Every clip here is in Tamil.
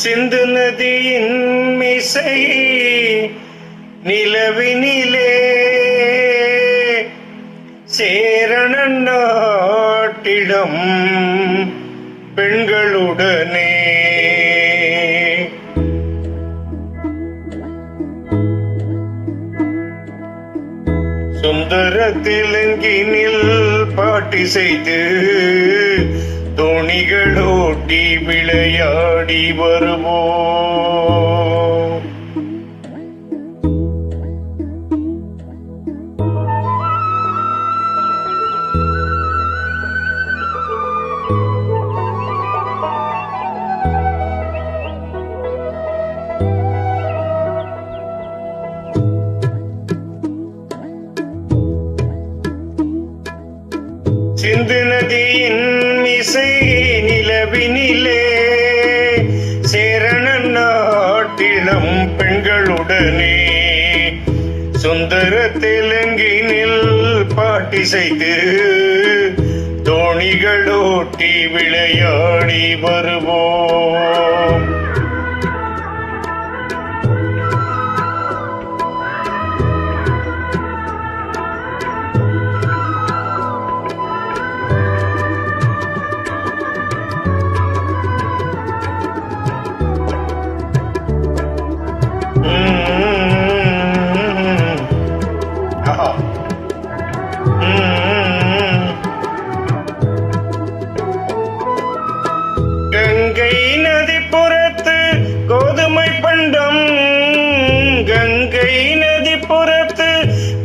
சிந்து நதியின் மிசை நிலவினிலே சேரணன் நாட்டிடம் பெண்களுடனே சுந்தர தெலுங்கினில் பாட்டி செய்து தோணிகளோட்டி விளையாடி வருவோம். சிந்து நதியின் மிசை நிலவினிலே சேரணன் நாட்டிலம் பெண்களுடனே சுந்தர தெலுங்கினில் பாட்டி செய்து தோணிகளோட்டி விளையாடி வருவோம். கங்கை நதி புறத்து கோதுமை பண்டம், கங்கை நதி புறத்து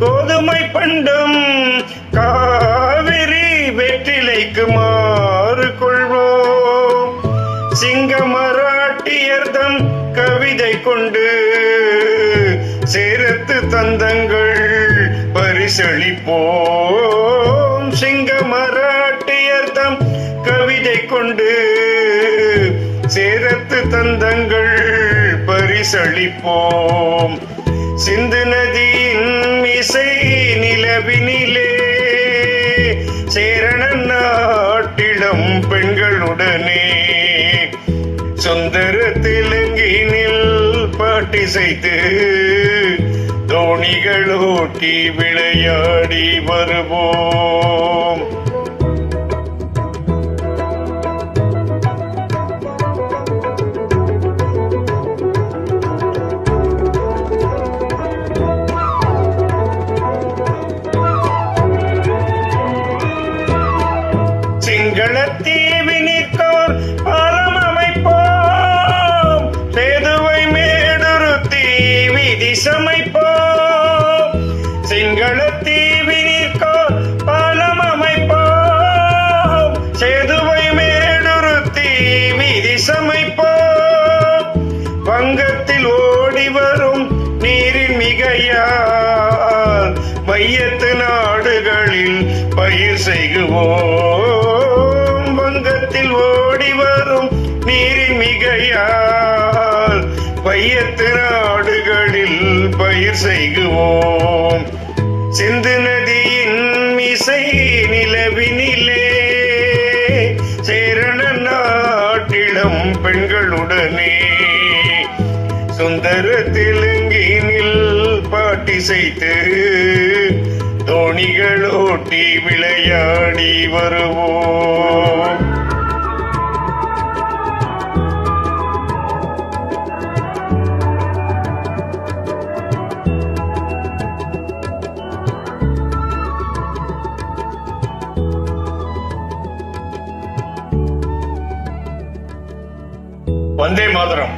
கோதுமை பண்டம், காவிரி வெற்றிலைக்கு மாறு கொள்வோம். சிங்க மராட்டியர்தம் கவிதை கொண்டு சேரத்து தந்தங்கள் பரிசளிப்போம். சிங்க மராட்டியர்தம் கவிதை கொண்டு சேரத்து தந்தங்கள் பரிசளிப்போம். சிந்து நதியின் மிசை நிலவினிலே சேரணன் நாட்டிலம் பெண்களுடனே சுந்தர தெலுங்கினில் பாட்டி செய்து தோணிகளோட்டி விளையாடி வருவோம். சிங்களத்தீவினிற்கோர் பாலம் அமைப்போம், சேதுவை மேடுருத்தி விதி சமைப்போம். சிங்களத்தீவினிற்கோர் பாலம் அமைப்போம், சேதுவை மேடுருத்தி விதி சமைப்போம். வங்கத்தில் ஓடி வரும் நீரின் மிகையால் மையத்து நாடுகளில் பயிர் செய்குவோம். வங்கத்தில் ஓடி வரும் நீரின் மிகையால் மையத்து நாடுகளில் பயிர் செய்குவோம். சிந்து நதியின் மிசை நிலவினிலே சேரணன் நாட்டிலம் பெண்களுடனே சுந்தர தெலுங்கினில் பாட்டி செய்து தோணிகளோட்டி விளையாடி வருவோம். வந்தே மாதரம்.